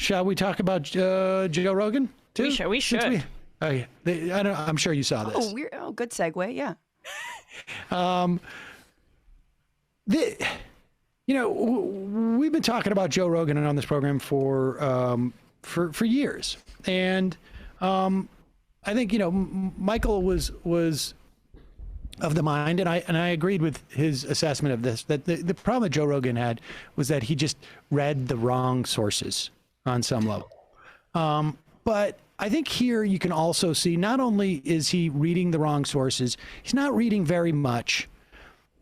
Shall we talk about Joe Rogan too? We should. I'm sure you saw this. Good segue. Yeah. We've been talking about Joe Rogan on this program for years, and I think Michael was of the mind, and I agreed with his assessment of this. That the problem that Joe Rogan had was that he just read the wrong sources on some level. But I think here you can also see not only is he reading the wrong sources, he's not reading very much,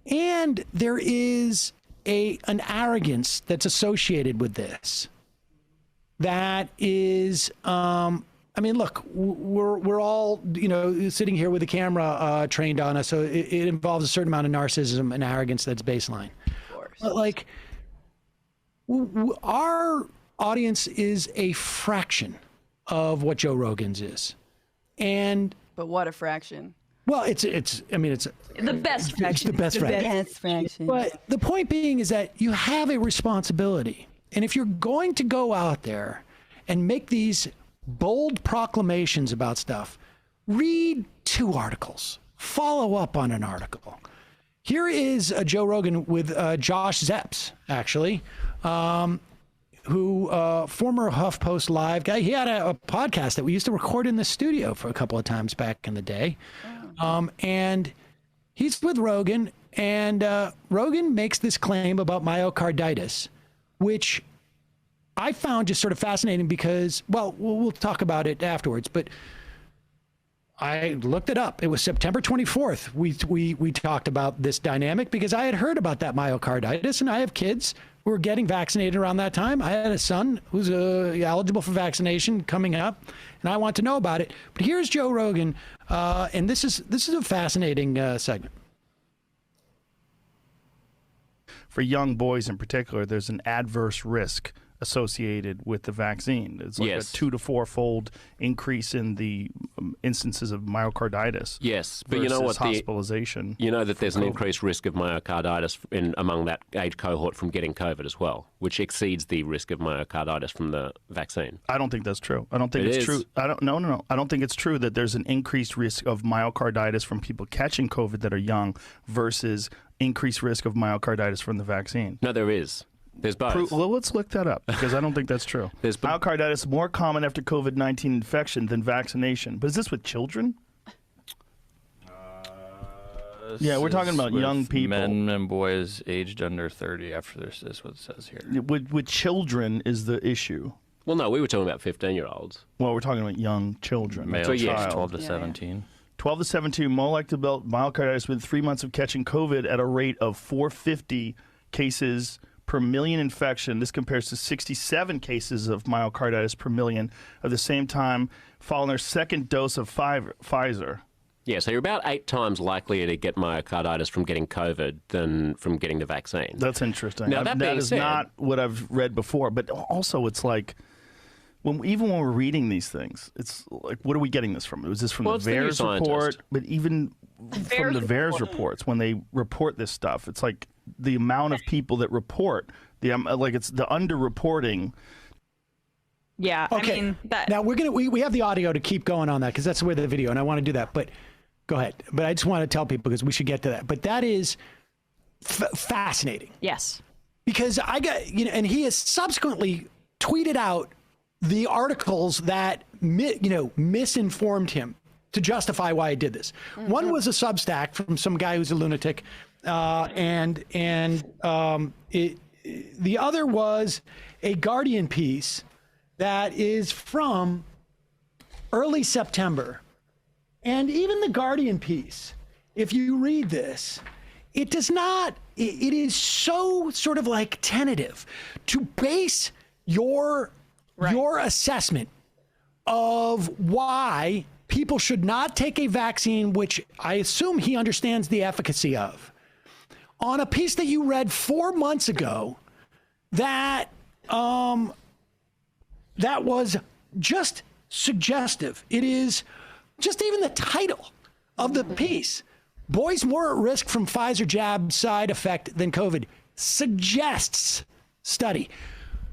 and there is an arrogance that's associated with this. That is, look, we're all, sitting here with a camera trained on us, so it involves a certain amount of narcissism and arrogance that's baseline. Of course. But like, our audience is a fraction of what Joe Rogan's is, but what a fraction. Well, it's the best fraction. It's the best fraction. But the point being is that you have a responsibility. And if you're going to go out there and make these bold proclamations about stuff, read 2 articles, follow up on an article. Here is Joe Rogan with Josh Zepps, actually, who former HuffPost Live guy. He had a podcast that we used to record in the studio for a couple of times back in the day. And he's with Rogan, and Rogan makes this claim about myocarditis, which I found just sort of fascinating because, well, we'll talk about it afterwards, but I looked it up. It was September 24th. We talked about this dynamic because I had heard about that myocarditis, and I have kids who were getting vaccinated around that time. I had a son who's eligible for vaccination coming up, and I want to know about it. But here's Joe Rogan, and this is a fascinating segment. For young boys in particular, there's an adverse risk associated with the vaccine. It's like a 2 to 4-fold increase in the instances of myocarditis. Yes, but you know what? Hospitalization. You know that there's an increased risk of myocarditis among that age cohort from getting COVID as well, which exceeds the risk of myocarditis from the vaccine. I don't think that's true. I don't think it's true. No. I don't think it's true that there's an increased risk of myocarditis from people catching COVID that are young versus increased risk of myocarditis from the vaccine. No, there is. There's both. Well, let's look that up because I don't think that's true. Myocarditis more common after COVID-19 infection than vaccination. But is this with children? Yeah, we're talking about young people. Men and boys aged under 30 after this is what it says here. With children is the issue. Well, no, we were talking about 15-year-olds. Well, we're talking about young children. Male child, 12 to 17. 12 to 17, more likely to develop myocarditis within 3 months of catching COVID at a rate of 450 cases per million infection. This compares to 67 cases of myocarditis per million at the same time following their second dose of Pfizer. Yeah, so you're about 8 times likelier to get myocarditis from getting COVID than from getting the vaccine. That's interesting. Now, that is not what I've read before, but also it's like, even when we're reading these things, it's like, what are we getting this from? Was this from the VAERS report? But even from the VAERS reports, when they report this stuff, it's like the amount of people that report, it's the underreporting. Yeah, okay. I mean, now we have the audio to keep going on that because that's where the video, and I want to do that. But go ahead. But I just want to tell people because we should get to that. But that is fascinating. Yes. Because I got, and he has subsequently tweeted out the articles that misinformed him to justify why he did this. Mm-hmm. One was a Substack from some guy who's a lunatic, the other was a Guardian piece that is from early September. And even the Guardian piece, if you read this, it does not. It is so sort of like tentative to base your assessment of why people should not take a vaccine, which I assume he understands the efficacy of, on a piece that you read 4 months ago that that was just suggestive. It is just even the title of the piece. Boys more at risk from Pfizer jab side effect than COVID suggests study.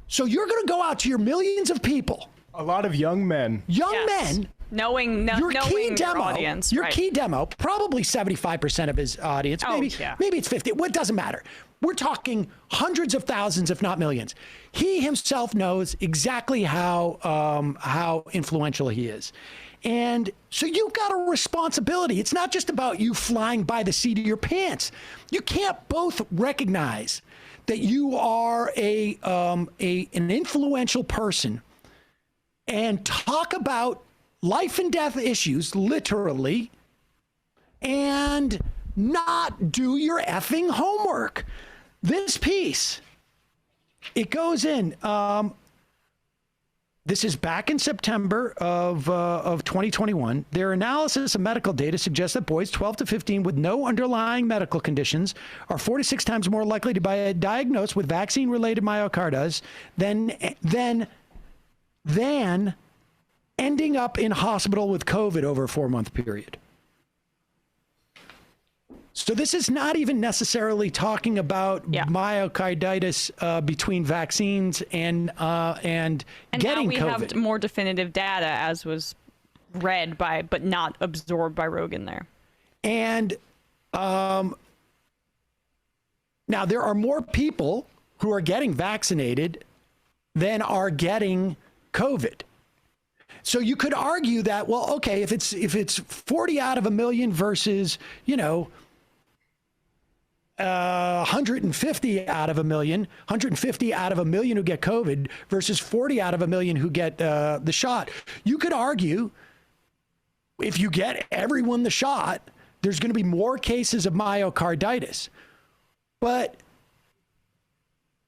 So you're going to go out to your millions of people. A lot of young men. Young men. Knowing your audience. Your key demo, probably 75% of his audience. Maybe it's 50. Well, it doesn't matter. We're talking hundreds of thousands, if not millions. He himself knows exactly how influential he is. And so you've got a responsibility. It's not just about you flying by the seat of your pants. You can't both recognize that you are an influential person and talk about life and death issues, literally, and not do your effing homework. This piece, it goes in. This is back in September of 2021. Their analysis of medical data suggests that boys 12 to 15 with no underlying medical conditions are 46 times more likely to be diagnosed with vaccine-related myocarditis than ending up in hospital with COVID over a 4-month period. So this is not even necessarily talking about myocarditis between vaccines and getting now we COVID. have more definitive data, as was read by, but not absorbed by Rogan there. And now there are more people who are getting vaccinated than are getting COVID. So you could argue that, well, okay, if it's 40 out of a million versus, 150 out of a million, 150 out of a million who get COVID versus 40 out of a million who get the shot. You could argue if you get everyone the shot, there's going to be more cases of myocarditis. But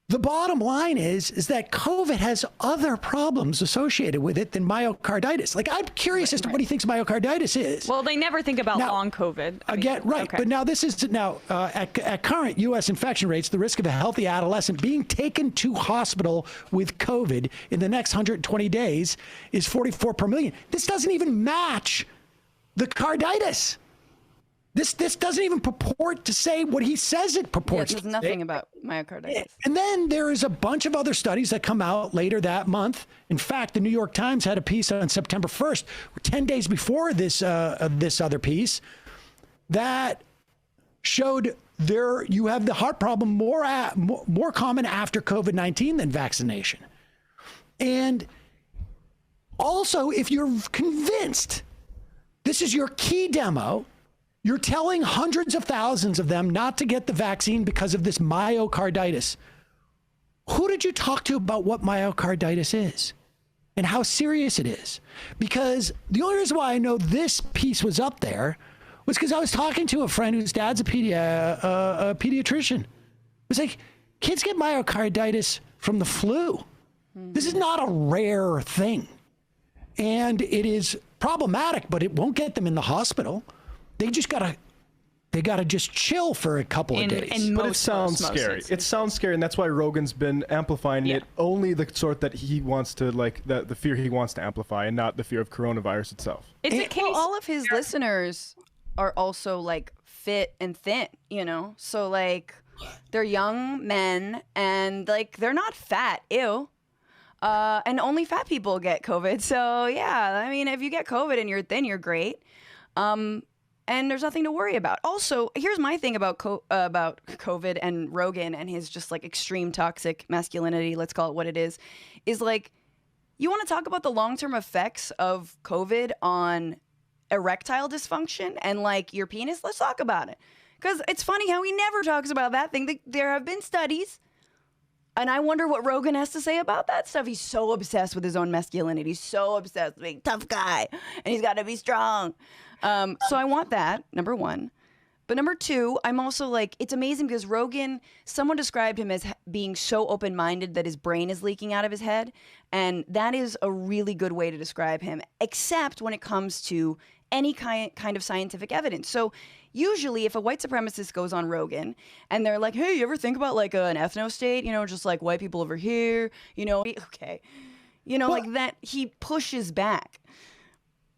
the bottom line is that COVID has other problems associated with it than myocarditis. Like, I'm curious as to what he thinks myocarditis is. Well, they never think about long COVID. But now this is at current U.S. infection rates, the risk of a healthy adolescent being taken to hospital with COVID in the next 120 days is 44 per million. This doesn't even match the carditis. This doesn't even purport to say what he says it purports to say. There's nothing about myocarditis. And then there is a bunch of other studies that come out later that month. In fact, the New York Times had a piece on September 1st, 10 days before this other piece, that showed you have the heart problem more common after COVID-19 than vaccination. And also, if you're convinced this is your key demo, you're telling hundreds of thousands of them not to get the vaccine because of this myocarditis. Who did you talk to about what myocarditis is and how serious it is? Because the only reason why I know this piece was up there was because I was talking to a friend whose dad's a pediatrician. It was like, kids get myocarditis from the flu. This is not a rare thing. And it is problematic, but it won't get them in the hospital. They gotta just chill for a couple of days. But it sounds scary. It sounds scary, and that's why Rogan's been amplifying it, only the sort that he wants to, like, the fear he wants to amplify, and not the fear of coronavirus itself. It's a case. Well, all of his listeners are also, like, fit and thin, So, like, they're young men, and, like, they're not fat. Ew. And only fat people get COVID. So, yeah, I mean, if you get COVID and you're thin, you're great. And there's nothing to worry about. Also, here's my thing about COVID and Rogan and his just like extreme toxic masculinity, let's call it what it is like, you want to talk about the long-term effects of COVID on erectile dysfunction and like your penis? Let's talk about it. Because it's funny how he never talks about that thing. There have been studies, and I wonder what Rogan has to say about that stuff. He's so obsessed with his own masculinity. He's so obsessed with being a tough guy, and he's got to be strong. So I want that, number one. But number two, I'm also like, it's amazing because Rogan, someone described him as being so open-minded that his brain is leaking out of his head. And that is a really good way to describe him, except when it comes to any kind of scientific evidence. So usually if a white supremacist goes on Rogan and they're like, hey, you ever think about like an ethno-state, just like white people over here, okay. Like that, he pushes back.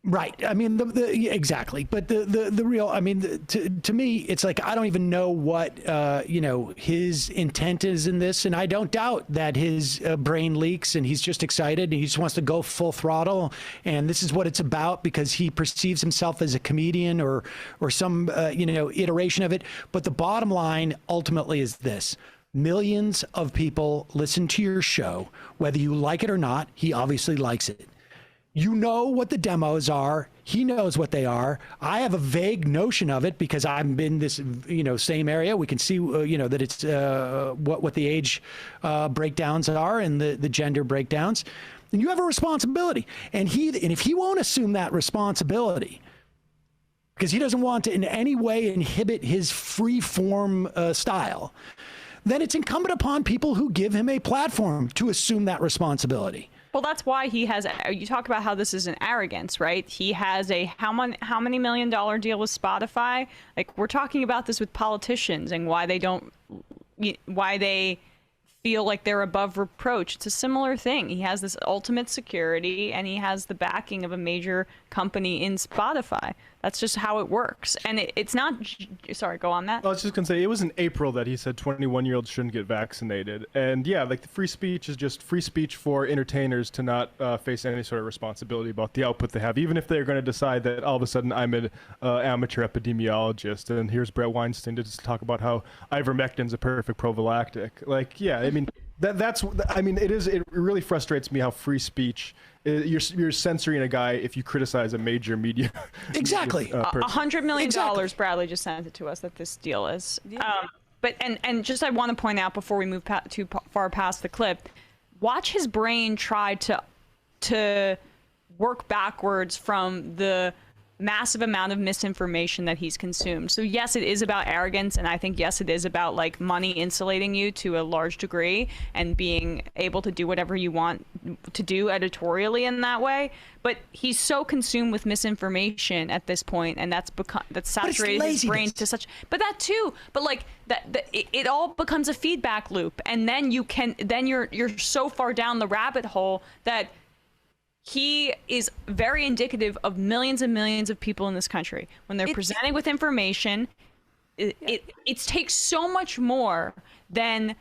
Right. I mean, exactly. But the real, I mean, to me, it's like, I don't even know what, his intent is in this. And I don't doubt that his brain leaks and he's just excited and he just wants to go full throttle. And this is what it's about because he perceives himself as a comedian or some, iteration of it. But the bottom line ultimately is this. Millions of people listen to your show, whether you like it or not. He obviously likes it. You know what the demos are. He knows what they are. I have a vague notion of it because I'm in this, same area. We can see, that it's what the age breakdowns are and the gender breakdowns. And you have a responsibility. And if he won't assume that responsibility, because he doesn't want to in any way inhibit his free form style, then it's incumbent upon people who give him a platform to assume that responsibility. Well, that's why he has. You talk about how this is an arrogance, right? He has a how many $1 million deal with Spotify. Like, we're talking about this with politicians and why they feel like they're above reproach. It's a similar thing. He has this ultimate security and he has the backing of a major company in Spotify. That's just how it works. And it's not, sorry, go on, Matt. I was just going to say, it was in April that he said 21-year-olds shouldn't get vaccinated. And yeah, like the free speech is just free speech for entertainers to not face any sort of responsibility about the output they have, even if they're going to decide that all of a sudden I'm an amateur epidemiologist and here's Brett Weinstein to just talk about how ivermectin's a perfect prophylactic. Like, yeah, I mean, it really frustrates me how free speech, you're censoring a guy if you criticize a major media. Exactly. $100 million, exactly. Bradley just sent it to us that this deal is. Yeah. But just I want to point out before we move too far past the clip, watch his brain try to work backwards from the massive amount of misinformation that he's consumed. So yes, it is about arrogance, and I think yes, it is about like money insulating you to a large degree and being able to do whatever you want to do editorially in that way. But he's so consumed with misinformation at this point, and that's saturated his brain to such. But that too. But like it all becomes a feedback loop, and then you're so far down the rabbit hole that he is very indicative of millions and millions of people in this country. When they're presenting with information, it takes so much more than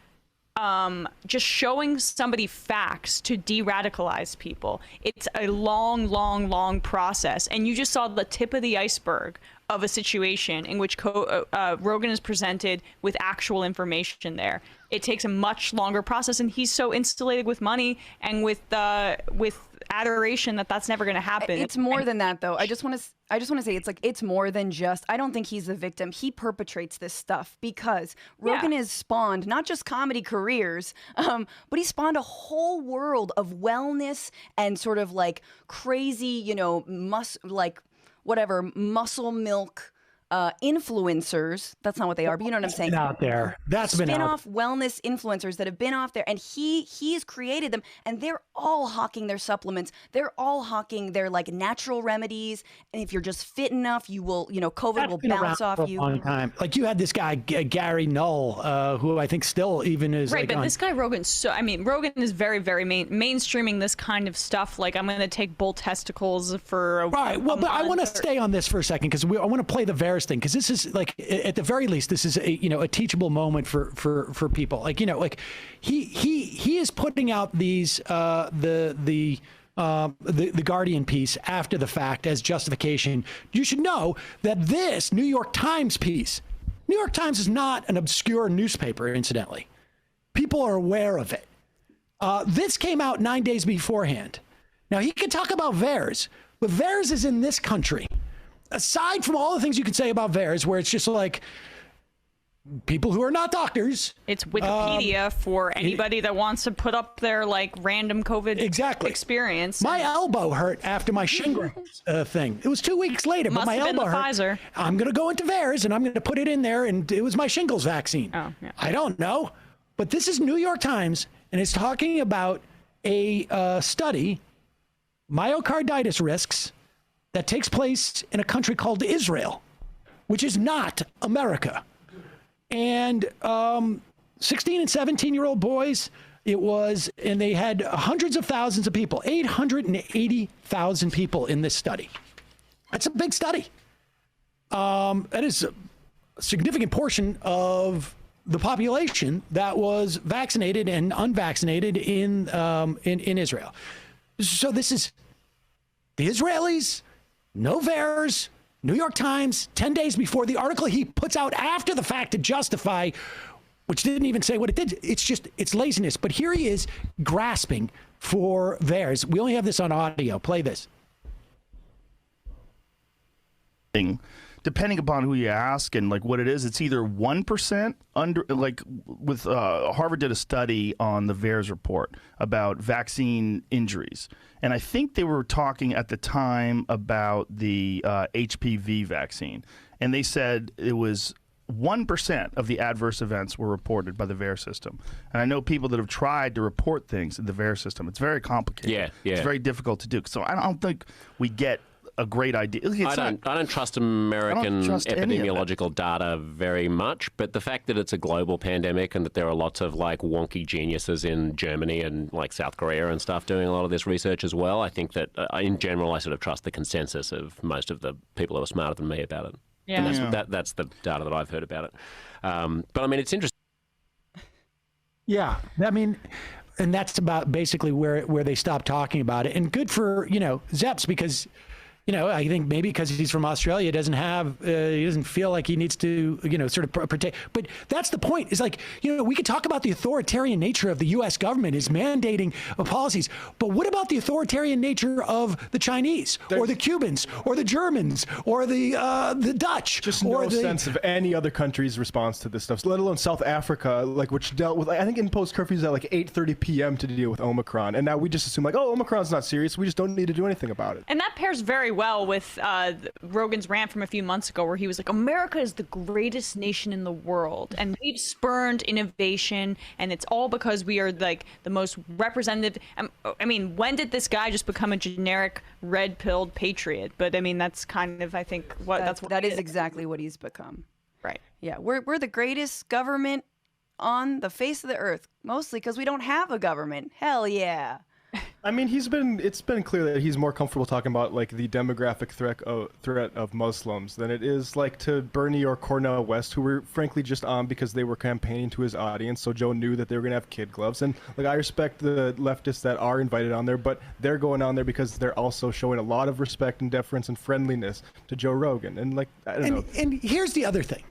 just showing somebody facts to de-radicalize people. It's a long, long, long process. And you just saw the tip of the iceberg of a situation in which Rogan is presented with actual information there. It takes a much longer process, and he's so insulated with money and with adoration that's never going to happen. It's more than that, though. I just want to say it's more than just. I don't think he's the victim. He perpetrates this stuff because Rogan has spawned not just comedy careers, but he spawned a whole world of wellness and sort of like crazy, muscle milk influencers. That's not what they are, but you know what I'm saying. Out there, that's been spin-off wellness influencers that have been off there, and he's created them, and they're all hawking their supplements. They're all hawking their like natural remedies, and if you're just fit enough, you will, COVID will bounce off you. For a long time. Like you had this guy Gary Null, who I think still even is right. Like but this guy Rogan, Rogan is very, very mainstreaming this kind of stuff. Like I'm going to take bull testicles for right. Well, but I want to stay on this for a second because I want to play the VAERS thing, because this is like, at the very least, this is a teachable moment for people. Like he is putting out these the Guardian piece after the fact as justification. You should know that this New York Times piece, New York Times is not an obscure newspaper, incidentally. People are aware of it. This came out 9 days beforehand. Now he can talk about VAERS, but VAERS is in this country. Aside from all the things you can say about VAERS, where it's just like people who are not doctors. It's Wikipedia for anybody that wants to put up their like random COVID experience. My elbow hurt after my shingles thing. It was 2 weeks later, but my elbow hurt. Pfizer. I'm going to go into VAERS and I'm going to put it in there, and it was my shingles vaccine. Oh, yeah. I don't know. But this is New York Times, and it's talking about a study, myocarditis risks, that takes place in a country called Israel, which is not America. And 16 and 17-year-old boys, and they had hundreds of thousands of people, 880,000 people in this study. That's a big study. That is a significant portion of the population that was vaccinated and unvaccinated in Israel. So this is the Israelis, no VAERS, New York Times, 10 days before the article he puts out after the fact to justify, which didn't even say what it did. It's laziness. But here he is grasping for VAERS. We only have this on audio. Play this. Depending upon who you ask and like what it is, it's either 1% under, like with Harvard did a study on the VAERS report about vaccine injuries. And I think they were talking at the time about the HPV vaccine. And they said it was 1% of the adverse events were reported by the VAERS system. And I know people that have tried to report things in the VAERS system. It's very complicated. Yeah. It's very difficult to do. So I don't think we get a great idea. I don't trust American epidemiological data very much, but the fact that it's a global pandemic and that there are lots of like wonky geniuses in Germany and like South Korea and stuff doing a lot of this research as well, I think that in general I sort of trust the consensus of most of the people who are smarter than me about it. Yeah. And that's the data that I've heard about it. But I mean, it's interesting. Yeah, I mean, and that's about basically where they stopped talking about it. And good for, Zeps, because I think maybe because he's from Australia, he doesn't feel like he needs to, sort of protect. But that's the point. Is like, we could talk about the authoritarian nature of the U.S. government is mandating policies. But what about the authoritarian nature of the Chinese or the Cubans or the Germans or the Dutch? Just no sense of any other country's response to this stuff, let alone South Africa, which dealt with, I think, imposed curfews at 8:30 p.m. to deal with Omicron. And now we just assume Omicron's not serious. We just don't need to do anything about it. And that pairs very well with Rogan's rant from a few months ago, where he was like, America is the greatest nation in the world, and we've spurned innovation, and it's all because we are like the most representative. I mean, when did this guy just become a generic red-pilled patriot? But I mean, that's kind of, I think, that is exactly what he's become. Right. Yeah, we're the greatest government on the face of the earth, mostly because we don't have a government. Hell yeah. I mean, it's been clear that he's more comfortable talking about the demographic threat of Muslims than it is to Bernie or Cornel West, who were frankly just on because they were campaigning to his audience. So Joe knew that they were going to have kid gloves. And I respect the leftists that are invited on there, but they're going on there because they're also showing a lot of respect and deference and friendliness to Joe Rogan. And I don't know. And here's the other thing.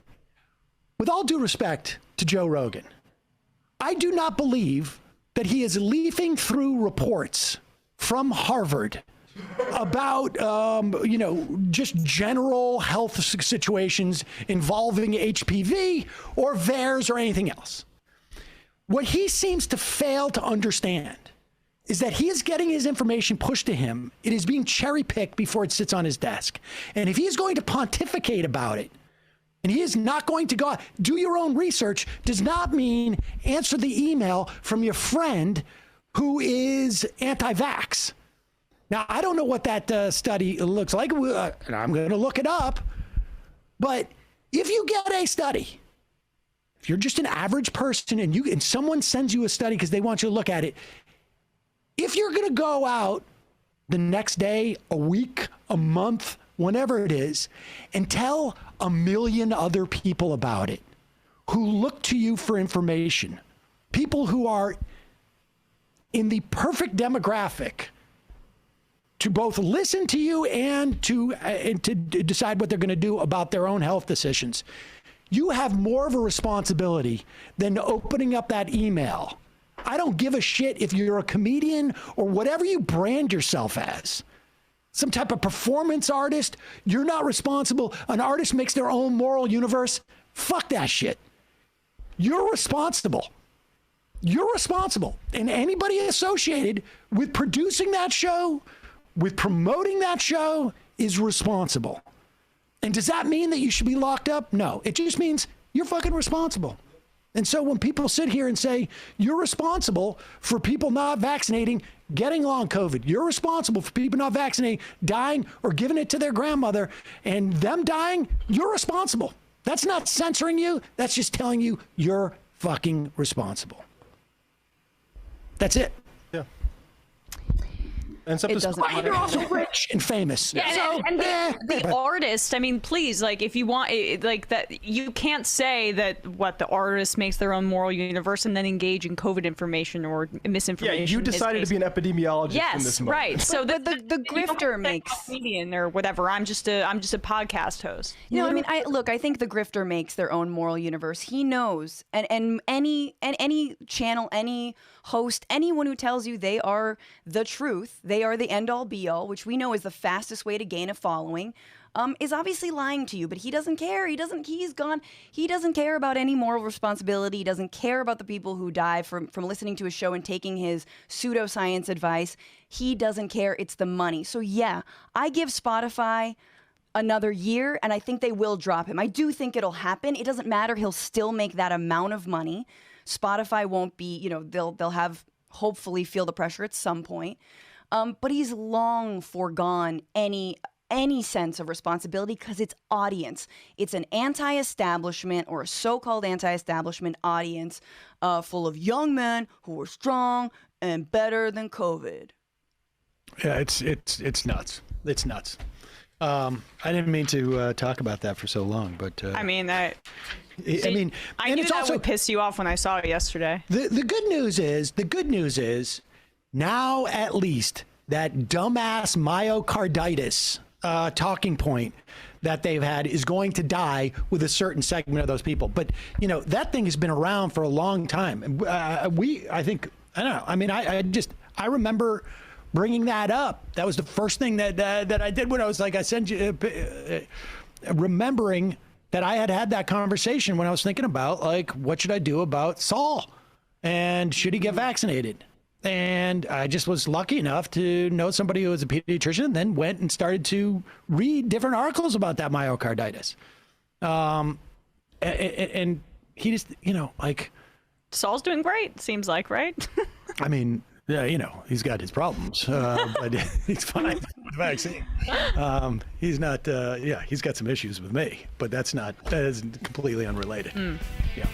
With all due respect to Joe Rogan, I do not believe that he is leafing through reports from Harvard about, just general health situations involving HPV or VAERS or anything else. What he seems to fail to understand is that he is getting his information pushed to him. It is being cherry-picked before it sits on his desk. And if he's going to pontificate about it, and he is not going to go do your own research, does not mean answer the email from your friend who is anti-vax. Now, I don't know what that study looks like, and I'm going to look it up. But if you get a study, if you're just an average person and someone sends you a study because they want you to look at it, if you're going to go out the next day, a week, a month, whenever it is, and tell 1 million other people about it who look to you for information, people who are in the perfect demographic to both listen to you and to decide what they're going to do about their own health decisions. You have more of a responsibility than opening up that email. I don't give a shit if you're a comedian or whatever you brand yourself as. Some type of performance artist, you're not responsible. An artist makes their own moral universe. Fuck that shit. You're responsible. You're responsible. And anybody associated with producing that show, with promoting that show, is responsible. And does that mean that you should be locked up? No. It just means you're fucking responsible. And so when people sit here and say, you're responsible for people not vaccinating, getting long COVID, you're responsible for people not vaccinating, dying or giving it to their grandmother and them dying, you're responsible. That's not censoring you. That's just telling you you're fucking responsible. That's it. Yeah. And it doesn't matter. You're also rich and famous. Yeah, So, and the artist, I mean, please, like, if you want, like, that, you can't say that the artist makes their own moral universe and then engage in COVID information or misinformation. Yeah, you decided to be an epidemiologist in this moment. Right. So the grifter makes comedian or whatever. I'm just a podcast host. You know, I mean, I think the grifter makes their own moral universe. He knows, and any channel, any host, anyone who tells you they are the truth, they are the end all be all, which we know is the fastest way to gain a following, is obviously lying to you. But he doesn't care. He doesn't care about any moral responsibility. He doesn't care about the people who die from listening to his show and taking his pseudoscience advice. He doesn't care. It's the money. So yeah, I give Spotify another year, and I think they will drop him. I do think it'll happen. It doesn't matter. He'll still make that amount of money. Spotify won't be, you know, they'll have, hopefully feel the pressure at some point. But he's long foregone any sense of responsibility because it's audience. It's an anti-establishment or a so-called anti-establishment audience full of young men who are strong and better than COVID. Yeah, it's nuts. It's nuts. I didn't mean to talk about that for so long, but I mean, I knew that would piss you off when I saw it yesterday. The good news is now at least that dumbass myocarditis talking point that they've had is going to die with a certain segment of those people. But you know, that thing has been around for a long time. I don't know. I mean, I remember bringing that up. That was the first thing that I did when I was like, I sent you, remembering that I had that conversation when I was thinking about, like, what should I do about Saul and should he get vaccinated? And I just was lucky enough to know somebody who was a pediatrician and then went and started to read different articles about that myocarditis. And he just, you know, like, Saul's doing great, seems like, right? I mean, yeah, you know, he's got his problems, but he's fine with the vaccine. He's not, he's got some issues with me, but that is completely unrelated. Yeah.